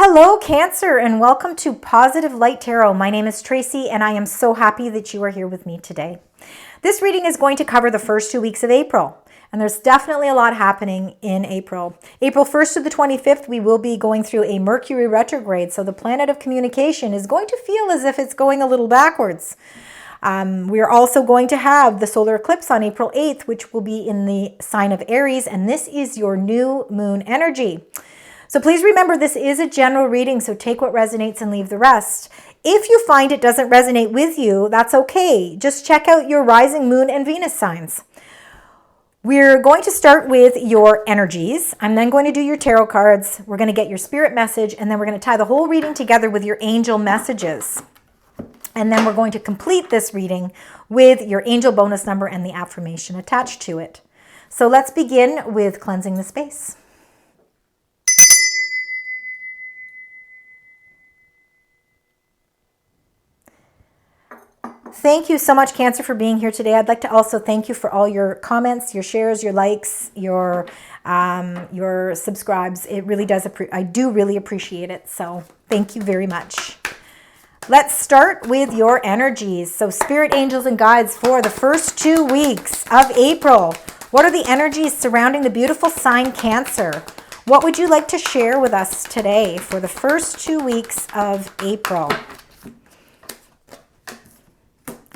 Hello, Cancer, and welcome to Positive Light Tarot. My name is Tracy, and I am so happy that you are here with me today. This reading is going to cover the first 2 weeks of April, and there's definitely a lot happening in April. April 1st to the 25th, we will be going through a Mercury retrograde, so the planet of communication is going to feel as if it's going a little backwards. We are also going to have the solar eclipse on April 8th, which will be in the sign of Aries, and this is your new moon energy. So please remember, this is a general reading, so take what resonates and leave the rest. If you find it doesn't resonate with you, that's okay. Just check out your rising moon and Venus signs. We're going to start with your energies. I'm then going to do your tarot cards. We're going to get your spirit message, and then we're going to tie the whole reading together with your angel messages. And then we're going to complete this reading with your angel bonus number and the affirmation attached to it. So let's begin with cleansing the space. Thank you so much, Cancer, for being here today. I'd like to also thank you for all your comments, your shares, your likes, your subscribes. It really does. I do really appreciate it. So thank you very much. Let's start with your energies. So spirit, angels, and guides for the first 2 weeks of April. What are the energies surrounding the beautiful sign Cancer? What would you like to share with us today for the first 2 weeks of April?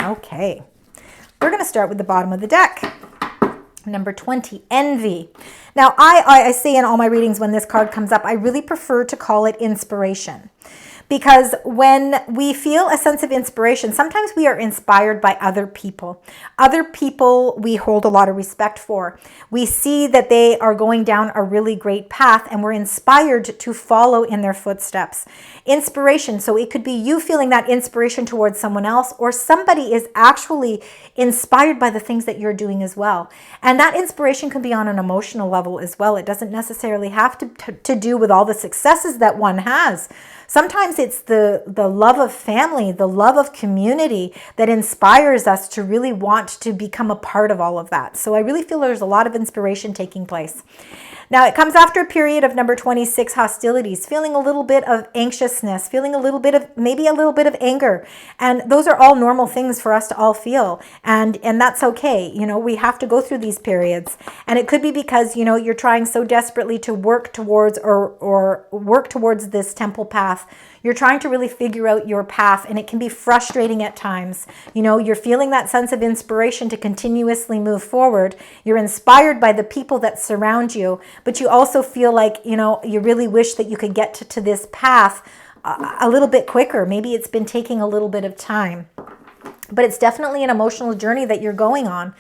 Okay, we're going to start with the bottom of the deck. Number 20, envy. Now, I say in all my readings when this card comes up, I really prefer to call it inspiration. Because when we feel a sense of inspiration, sometimes we are inspired by other people. Other people we hold a lot of respect for. We see that they are going down a really great path and we're inspired to follow in their footsteps. Inspiration, so it could be you feeling that inspiration towards someone else, or somebody is actually inspired by the things that you're doing as well. And that inspiration can be on an emotional level as well. It doesn't necessarily have to do with all the successes that one has. Sometimes it's the love of family, the love of community that inspires us to really want to become a part of all of that. So I really feel there's a lot of inspiration taking place. Now, it comes after a period of number 26, hostilities, feeling a little bit of anxiousness, feeling a little bit of, maybe a little bit of anger. And those are all normal things for us to all feel. And that's okay. You know, we have to go through these periods. And it could be because, you know, you're trying so desperately to work towards or work towards this temple path. You're trying to really figure out your path, and it can be frustrating at times. You know, you're feeling that sense of inspiration to continuously move forward. You're inspired by the people that surround you, but you also feel like, you know, you really wish that you could get to this path a little bit quicker. Maybe it's been taking a little bit of time, but it's definitely an emotional journey that you're going on.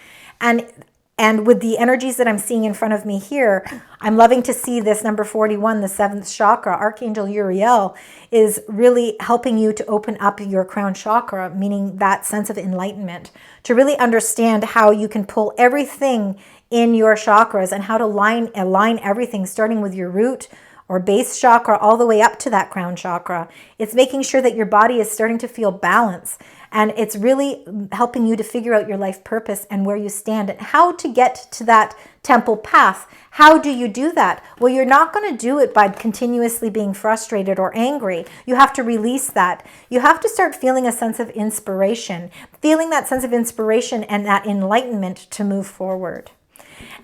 And with the energies that I'm seeing in front of me here, I'm loving to see this number 41, the 7th chakra. Archangel Uriel is really helping you to open up your crown chakra, meaning that sense of enlightenment, to really understand how you can pull everything in your chakras and how to align everything, starting with your root or base chakra all the way up to that crown chakra. It's making sure that your body is starting to feel balance. And it's really helping you to figure out your life purpose and where you stand and how to get to that temple path. How do you do that? Well, you're not going to do it by continuously being frustrated or angry. You have to release that. You have to start feeling a sense of inspiration, feeling that sense of inspiration and that enlightenment to move forward.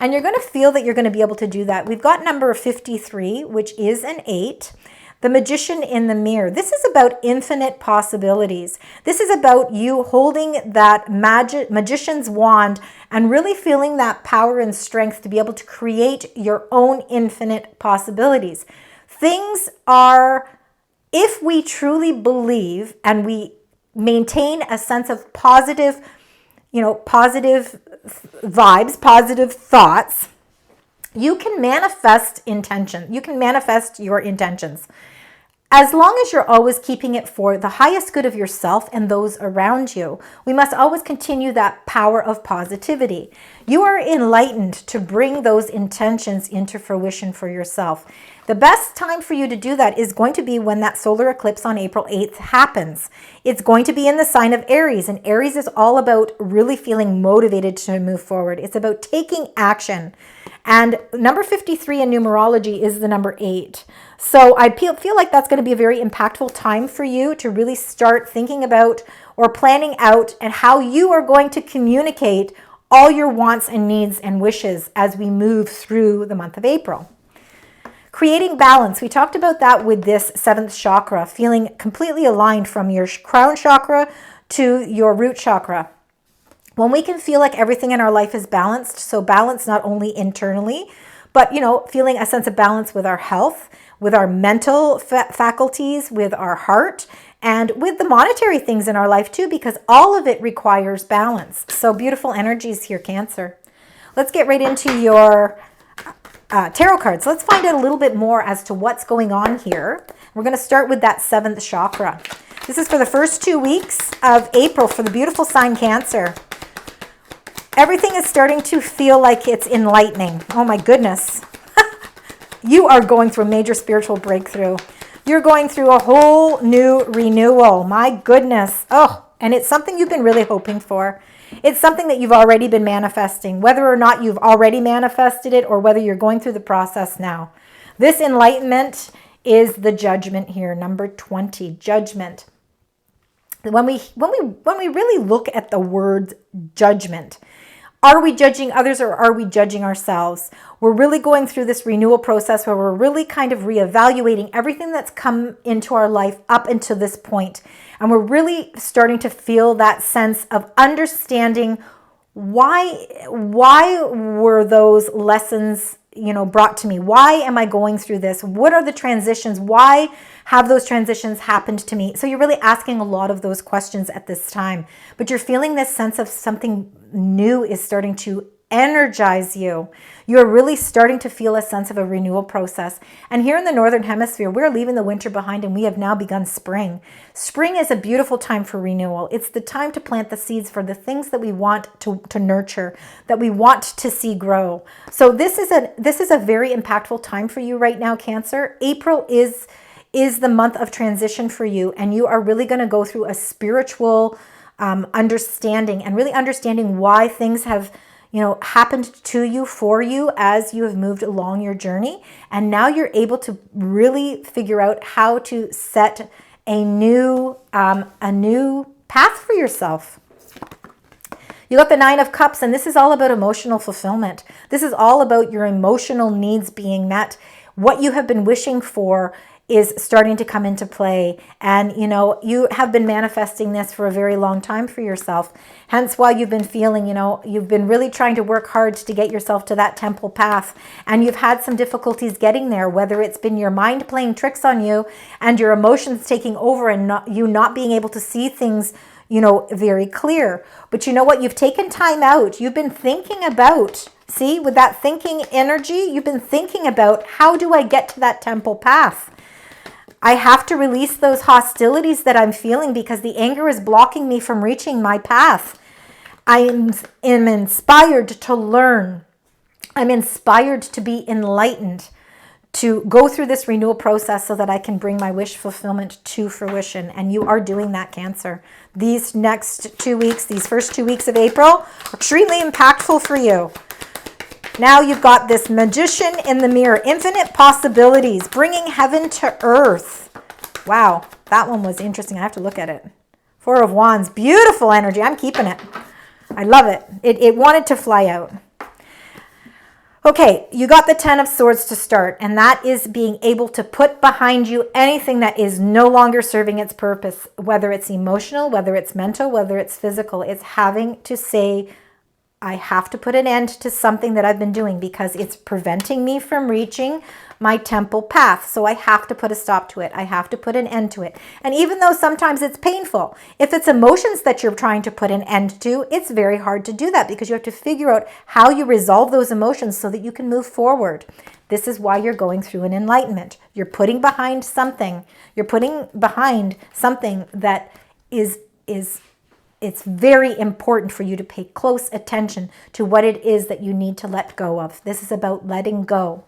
And you're going to feel that you're going to be able to do that. We've got number 53, which is an 8. The Magician in the Mirror. This is about infinite possibilities. This is about you holding that magician's wand and really feeling that power and strength to be able to create your own infinite possibilities. Things are, if we truly believe and we maintain a sense of positive, you know, positive vibes, positive thoughts, you can manifest intention. You can manifest your intentions. As long as you're always keeping it for the highest good of yourself and those around you, we must always continue that power of positivity. You are enlightened to bring those intentions into fruition for yourself. The best time for you to do that is going to be when that solar eclipse on April 8th happens. It's going to be in the sign of Aries, and Aries is all about really feeling motivated to move forward. It's about taking action. And number 53 in numerology is the number 8. So I feel like that's going to be a very impactful time for you to really start thinking about or planning out and how you are going to communicate all your wants and needs and wishes as we move through the month of April. Creating balance. We talked about that with this 7th chakra, feeling completely aligned from your crown chakra to your root chakra. When we can feel like everything in our life is balanced, so balance not only internally, but, feeling a sense of balance with our health, with our mental faculties, with our heart, and with the monetary things in our life too, because all of it requires balance. So beautiful energies here, Cancer. Let's get right into your tarot cards. Let's find out a little bit more as to what's going on here. We're going to start with that 7th chakra. This is for the first 2 weeks of April for the beautiful sign Cancer. Everything is starting to feel like it's enlightening. Oh my goodness. You are going through a major spiritual breakthrough. You're going through a whole new renewal. My goodness. Oh, and it's something you've been really hoping for. It's something that you've already been manifesting, whether or not you've already manifested it or whether you're going through the process now. This enlightenment is the judgment here, number 20, judgment. When we really look at the word judgment, are we judging others or are we judging ourselves? We're really going through this renewal process where we're really kind of reevaluating everything that's come into our life up until this point. And we're really starting to feel that sense of understanding why were those lessons, brought to me? Why am I going through this? What are the transitions? Why have those transitions happened to me? So you're really asking a lot of those questions at this time, but you're feeling this sense of something new is starting to energize you. You're really starting to feel a sense of a renewal process. And here in the Northern Hemisphere, we're leaving the winter behind and we have now begun spring. Spring is a beautiful time for renewal. It's the time to plant the seeds for the things that we want to nurture, that we want to see grow. So this is a very impactful time for you right now, Cancer. April is the month of transition for you, and you are really going to go through a spiritual understanding and really understanding why things have happened to you, for you, as you have moved along your journey. And now you're able to really figure out how to set a new path for yourself. You got the 9 of Cups, and this is all about emotional fulfillment. This is all about your emotional needs being met. What you have been wishing for is starting to come into play. And, you have been manifesting this for a very long time for yourself. Hence why you've been feeling, you've been really trying to work hard to get yourself to that temple path. And you've had some difficulties getting there, whether it's been your mind playing tricks on you and your emotions taking over and not being able to see things, very clear. But you know what? You've taken time out. You've been thinking about, see, with that thinking energy, you've been thinking about, how do I get to that temple path? I have to release those hostilities that I'm feeling because the anger is blocking me from reaching my path. I am inspired to learn. I'm inspired to be enlightened, to go through this renewal process so that I can bring my wish fulfillment to fruition. And you are doing that, Cancer. These next 2 weeks, these first 2 weeks of April, are extremely impactful for you. Now you've got this Magician in the mirror, infinite possibilities, bringing heaven to earth. Wow, that one was interesting. I have to look at it. 4 of Wands, beautiful energy. I'm keeping it. I love it. It wanted to fly out. Okay, you got the 10 of Swords to start, and that is being able to put behind you anything that is no longer serving its purpose, whether it's emotional, whether it's mental, whether it's physical. It's having to say, I have to put an end to something that I've been doing because it's preventing me from reaching my temple path. So I have to put a stop to it. I have to put an end to it. And even though sometimes it's painful, if it's emotions that you're trying to put an end to, it's very hard to do that because you have to figure out how you resolve those emotions so that you can move forward. This is why you're going through an enlightenment. You're putting behind something. You're putting behind something that it's very important for you to pay close attention to what it is that you need to let go of. This is about letting go.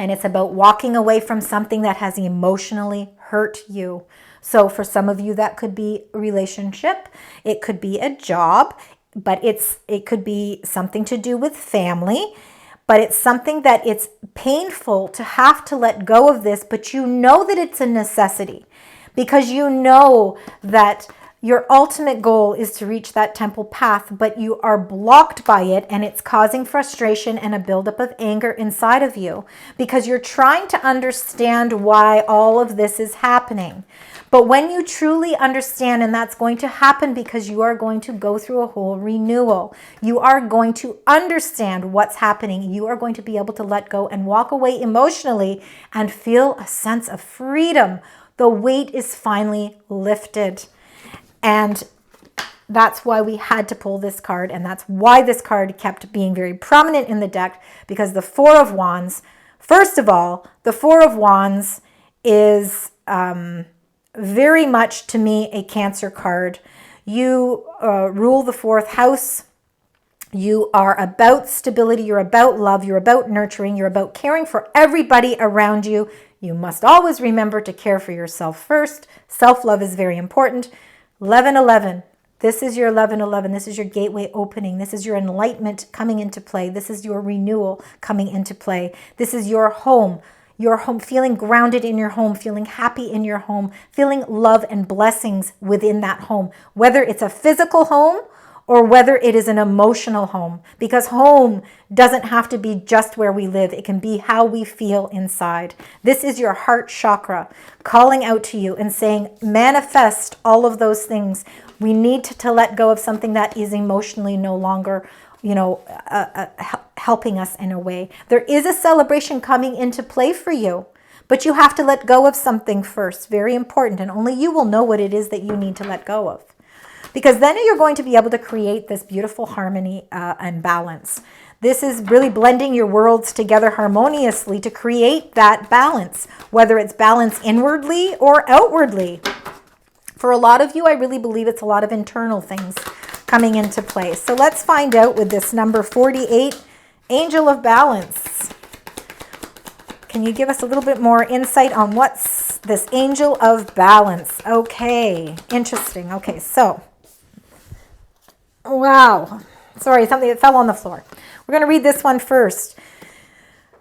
And it's about walking away from something that has emotionally hurt you. So for some of you, that could be a relationship. It could be a job, but it could be something to do with family. But it's something that it's painful to have to let go of this, but you know that it's a necessity because you know that your ultimate goal is to reach that temple path, but you are blocked by it and it's causing frustration and a buildup of anger inside of you because you're trying to understand why all of this is happening. But when you truly understand, and that's going to happen because you are going to go through a whole renewal, you are going to understand what's happening. You are going to be able to let go and walk away emotionally and feel a sense of freedom. The weight is finally lifted. And that's why we had to pull this card. And that's why this card kept being very prominent in the deck, because the Four of Wands, first of all, the Four of Wands is very much to me a Cancer card. You rule the fourth house. You are about stability. You're about love. You're about nurturing. You're about caring for everybody around you. You must always remember to care for yourself first. Self-love is very important. 1111. This is your 1111. This is your gateway opening. This is your enlightenment coming into play. This is your renewal coming into play. This is your home, feeling grounded in your home, feeling happy in your home, feeling love and blessings within that home, whether it's a physical home or whether it is an emotional home, because home doesn't have to be just where we live. It can be how we feel inside. This is your heart chakra calling out to you and saying, manifest all of those things. We need to let go of something that is emotionally no longer, helping us in a way. There is a celebration coming into play for you, but you have to let go of something first. Very important. And only you will know what it is that you need to let go of. Because then you're going to be able to create this beautiful harmony and balance. This is really blending your worlds together harmoniously to create that balance, whether it's balance inwardly or outwardly. For a lot of you, I really believe it's a lot of internal things coming into play. So let's find out with this number 48, Angel of Balance. Can you give us a little bit more insight on what's this Angel of Balance? Okay, interesting. Okay, so wow. Sorry, something that fell on the floor. We're going to read this one first.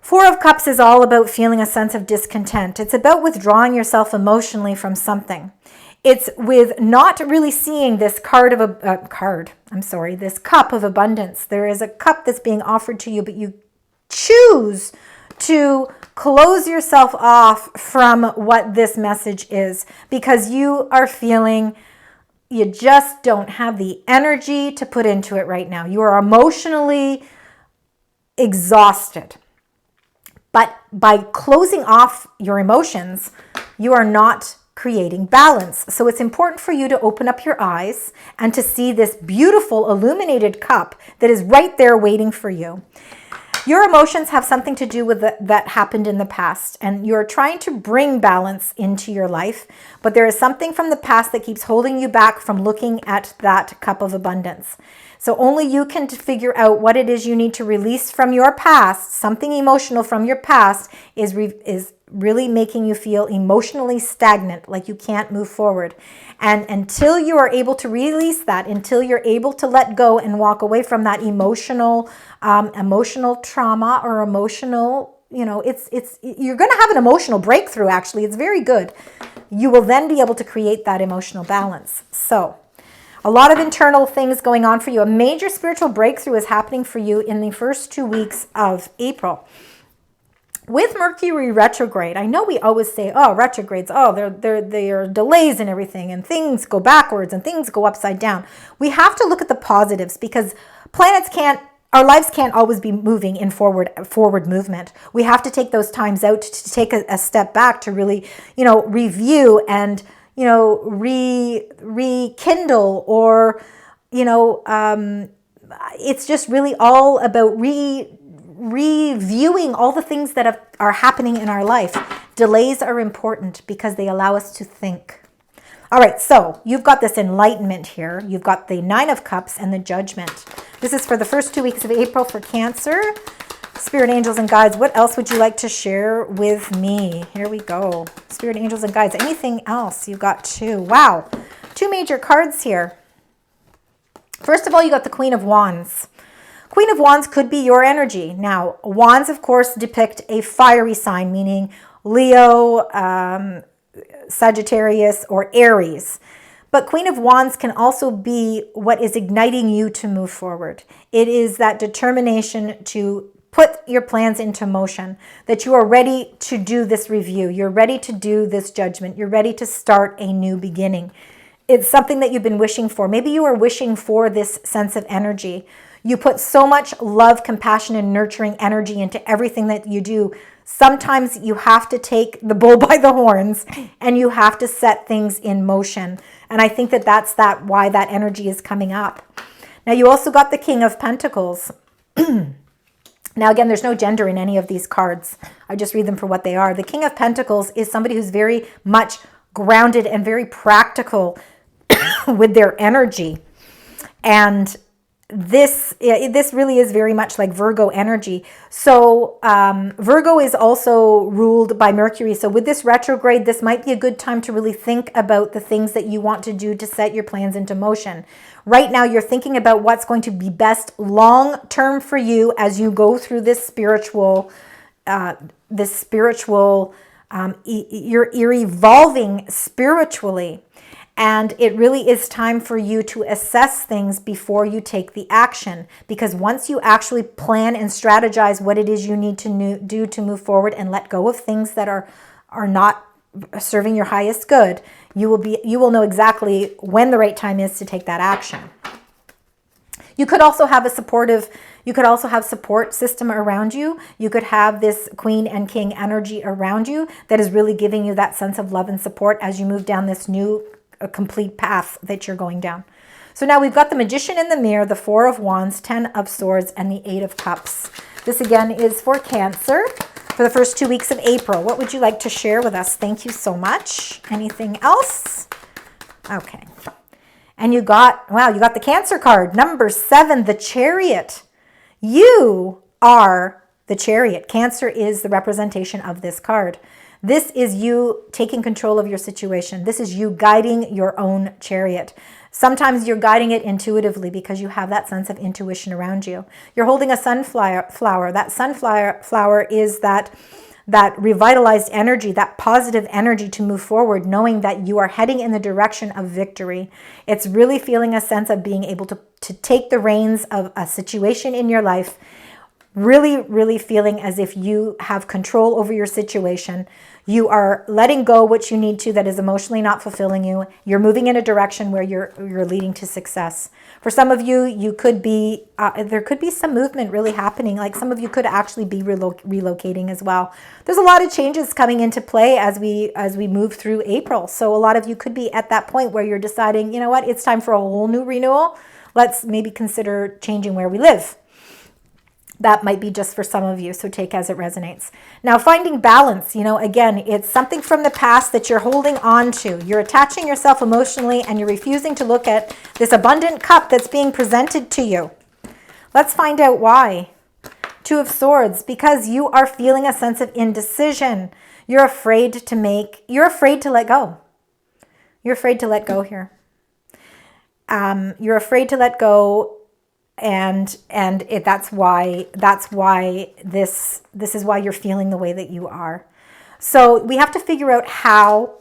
Four of Cups is all about feeling a sense of discontent. It's about withdrawing yourself emotionally from something. It's with not really seeing this this cup of abundance. There is a cup that's being offered to you, but you choose to close yourself off from what this message is because you are feeling you just don't have the energy to put into it right now. You are emotionally exhausted. But by closing off your emotions, you are not creating balance. So it's important for you to open up your eyes and to see this beautiful illuminated cup that is right there waiting for you. Your emotions have something to do with that happened in the past, and you're trying to bring balance into your life, but there is something from the past that keeps holding you back from looking at that cup of abundance. So only you can figure out what it is you need to release from your past. Something emotional from your past is really making you feel emotionally stagnant, like you can't move forward. And until you are able to release that, until you're able to let go and walk away from that emotional trauma or emotional, you're going to have an emotional breakthrough, actually. It's very good. You will then be able to create that emotional balance. So a lot of internal things going on for you. A major spiritual breakthrough is happening for you in the first 2 weeks of April. With Mercury retrograde, I know we always say, oh, retrogrades, oh, there are delays and everything, and things go backwards and things go upside down. We have to look at the positives because our lives can't always be moving in forward movement. We have to take those times out to take a step back to really, review and, rekindle or, it's just really all about reviewing all the things that are happening in our life. Delays are important because they allow us to think. All right, so you've got this enlightenment here. You've got the Nine of Cups and the Judgment. This is for the first 2 weeks of April for Cancer. Spirit angels and guides, what else would you like to share with me? Here we go. Spirit angels and guides, anything else? You got two. Wow. Two major cards here. First of all, you got the Queen of Wands. Queen of Wands could be your energy. Now, Wands, of course, depict a fiery sign, meaning Leo, Sagittarius, or Aries. But Queen of Wands can also be what is igniting you to move forward. It is that determination to put your plans into motion, that you are ready to do this review. You're ready to do this judgment. You're ready to start a new beginning. It's something that you've been wishing for. Maybe you are wishing for this sense of energy. You put so much love, compassion, and nurturing energy into everything that you do. Sometimes you have to take the bull by the horns and you have to set things in motion. And I think that that's why that energy is coming up. Now, you also got the King of Pentacles. Now, again, there's no gender in any of these cards. I just read them for what they are. The King of Pentacles is somebody who's very much grounded and very practical with their energy. And this really is very much like Virgo energy. So Virgo is also ruled by Mercury. So with this retrograde, this might be a good time to really think about the things that you want to do to set your plans into motion. Right now, you're thinking about what's going to be best long term for you as you go through this spiritual, you're evolving spiritually. And it really is time for you to assess things before you take the action. Because once you actually plan and strategize what it is you need to do to move forward and let go of things that are not serving your highest good, you will know exactly when the right time is to take that action. You could also have support system around you. You could have this Queen and King energy around you that is really giving you that sense of love and support as you move down this new complete path that you're going down. So now we've got the Magician in the Mirror, the Four of Wands, 10 of Swords, and the 8 of Cups. This again is for Cancer for the first 2 weeks of April. What would you like to share with us? Thank you so much. Anything else? Okay. And you got the Cancer card, number 7, the Chariot. You are the Chariot. Cancer is the representation of this card. This is you taking control of your situation. This is you guiding your own chariot. Sometimes you're guiding it intuitively because you have that sense of intuition around you. You're holding a sunflower. That sunflower is that revitalized energy, that positive energy to move forward, knowing that you are heading in the direction of victory. It's really feeling a sense of being able to take the reins of a situation in your life, really, really feeling as if you have control over your situation. You are letting go what you need to that is emotionally not fulfilling you. You're moving in a direction where you're leading to success. For some of you, there could be some movement really happening. Like some of you could actually be relocating as well. There's a lot of changes coming into play as we move through April. So a lot of you could be at that point where you're deciding, you know what, it's time for a whole new renewal. Let's maybe consider changing where we live. That might be just for some of you, so take as it resonates. Now, finding balance, again, it's something from the past that you're holding on to. You're attaching yourself emotionally and you're refusing to look at this abundant cup that's being presented to you. Let's find out why. 2 of Swords, because you are feeling a sense of indecision. You're afraid to let go. You're afraid to let go here. You're afraid to let go. That's why this is why you're feeling the way that you are. So we have to figure out how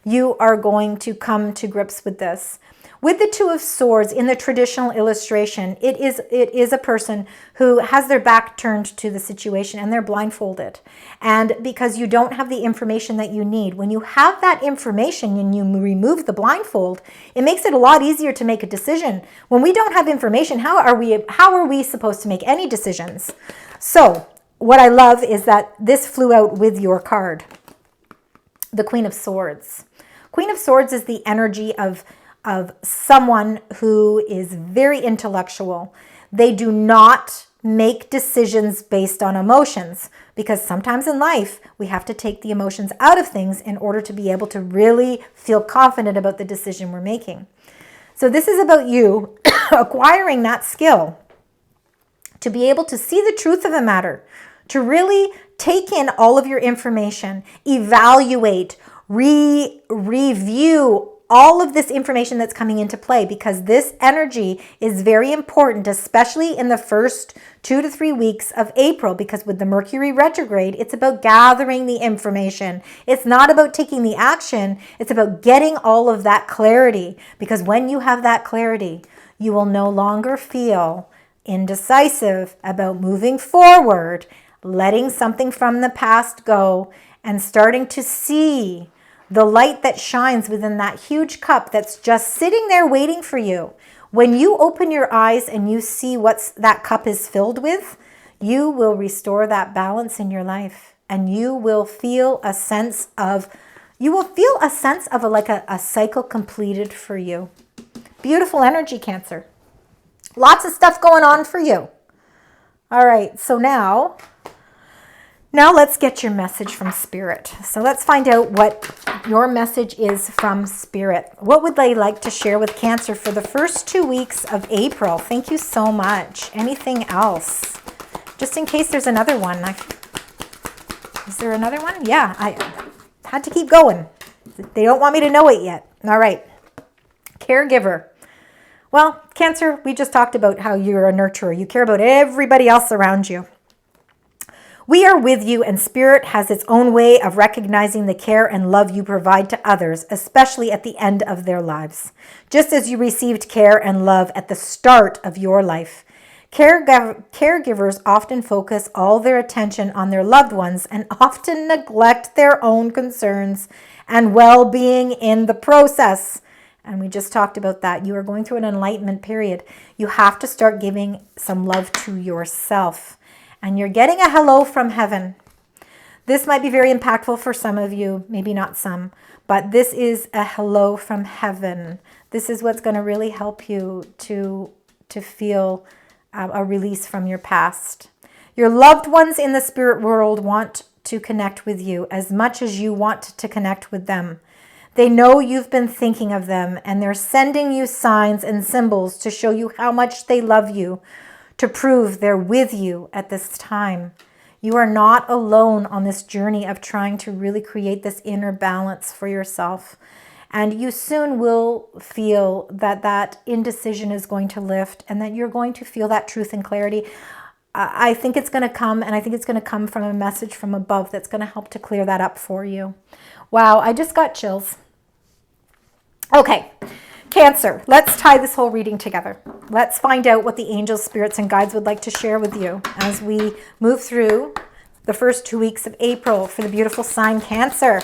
you are going to come to grips with this. With the 2 of Swords in the traditional illustration, it is a person who has their back turned to the situation and they're blindfolded. And because you don't have the information that you need, when you have that information and you remove the blindfold, it makes it a lot easier to make a decision. When we don't have information, how are we supposed to make any decisions? So what I love is that this flew out with your card, the Queen of Swords. Queen of Swords is the energy of someone who is very intellectual. They do not make decisions based on emotions, because sometimes in life we have to take the emotions out of things in order to be able to really feel confident about the decision we're making. So this is about you acquiring that skill to be able to see the truth of a matter, to really take in all of your information, evaluate, review all of this information that's coming into play, because this energy is very important, especially in the first 2 to 3 weeks of April, because with the Mercury retrograde, it's about gathering the information. It's not about taking the action. It's about getting all of that clarity, because when you have that clarity, you will no longer feel indecisive about moving forward, letting something from the past go, and starting to see the light that shines within that huge cup that's just sitting there waiting for you. When you open your eyes and you see what that cup is filled with, you will restore that balance in your life, and you will feel a sense of a cycle completed for you. Beautiful energy, Cancer. Lots of stuff going on for you. All right, so now let's get your message from Spirit. So let's find out what your message is from Spirit. What would they like to share with Cancer for the first 2 weeks of April? Thank you so much. Anything else? Just in case there's another one. Is there another one? Yeah, I had to keep going. They don't want me to know it yet. All right. Caregiver. Well, Cancer, we just talked about how you're a nurturer. You care about everybody else around you. We are with you, and Spirit has its own way of recognizing the care and love you provide to others, especially at the end of their lives, just as you received care and love at the start of your life. Caregivers often focus all their attention on their loved ones and often neglect their own concerns and well-being in the process. And we just talked about that. You are going through an enlightenment period. You have to start giving some love to yourself. And you're getting a hello from heaven. This might be very impactful for some of you, maybe not some, but this is a hello from heaven. This is what's going to really help you to feel a release from your past. Your loved ones in the spirit world want to connect with you as much as you want to connect with them. They know you've been thinking of them, and they're sending you signs and symbols to show you how much they love you, to prove they're with you at this time. You are not alone on this journey of trying to really create this inner balance for yourself. And you soon will feel that indecision is going to lift, and that you're going to feel that truth and clarity. I think it's going to come, and I think it's going to come from a message from above that's going to help to clear that up for you. Wow, I just got chills. Okay. Cancer, let's tie this whole reading together. Let's find out what the angels, spirits, and guides would like to share with you as we move through the first 2 weeks of April for the beautiful sign Cancer.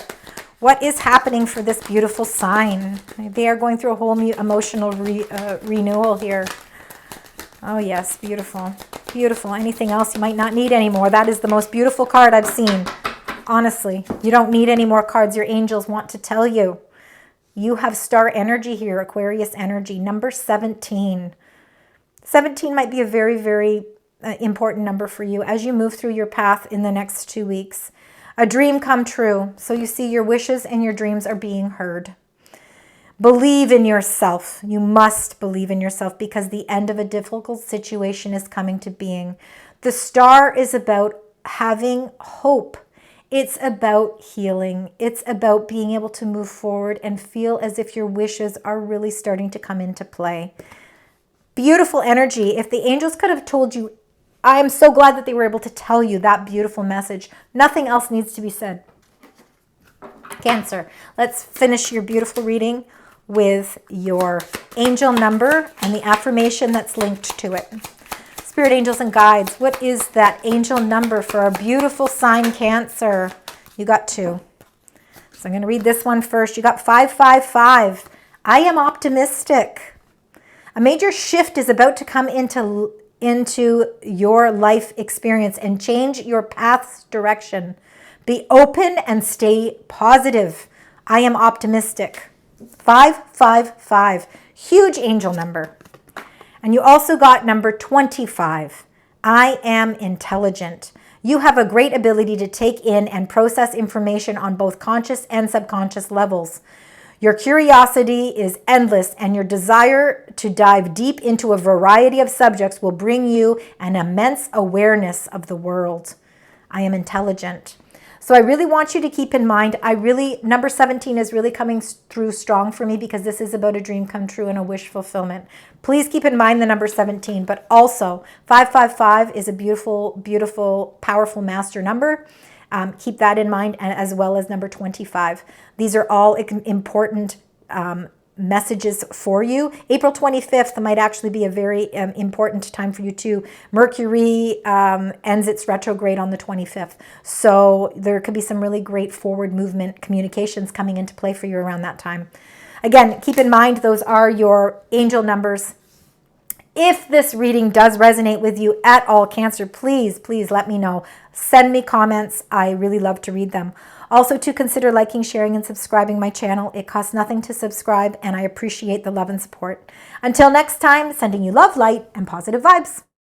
What is happening for this beautiful sign? They are going through a whole new emotional renewal here. Oh yes, beautiful. Beautiful. Anything else you might not need anymore. That is the most beautiful card I've seen. Honestly, you don't need any more cards. Your angels want to tell you. You have star energy here, Aquarius energy, number 17. 17 might be a very, very important number for you as you move through your path in the next 2 weeks. A dream come true. So you see your wishes and your dreams are being heard. Believe in yourself. You must believe in yourself, because the end of a difficult situation is coming to being. The star is about having hope. It's about healing. It's about being able to move forward and feel as if your wishes are really starting to come into play. Beautiful energy. If the angels could have told you, I am so glad that they were able to tell you that beautiful message. Nothing else needs to be said. Cancer, let's finish your beautiful reading with your angel number and the affirmation that's linked to it. Spirit angels and guides, what is that angel number for our beautiful sign Cancer? You got 2. So I'm going to read this one first. You got 555. I am optimistic. A major shift is about to come into your life experience and change your path's direction. Be open and stay positive. I am optimistic. 555. Huge angel number. And you also got number 25. I am intelligent. You have a great ability to take in and process information on both conscious and subconscious levels. Your curiosity is endless, and your desire to dive deep into a variety of subjects will bring you an immense awareness of the world. I am intelligent. So I really want you to keep in mind, number 17 is really coming through strong for me because this is about a dream come true and a wish fulfillment. Please keep in mind the number 17, but also 555 is a beautiful, beautiful, powerful master number. Keep that in mind, and as well as number 25. These are all important messages for you. April 25th might actually be a very important time for you too. Mercury ends its retrograde on the 25th. So there could be some really great forward movement communications coming into play for you around that time. Again, keep in mind those are your angel numbers. If this reading does resonate with you at all, Cancer, please, please let me know. Send me comments. I really love to read them. Also, to consider liking, sharing, and subscribing my channel. It costs nothing to subscribe, and I appreciate the love and support. Until next time, sending you love, light, and positive vibes.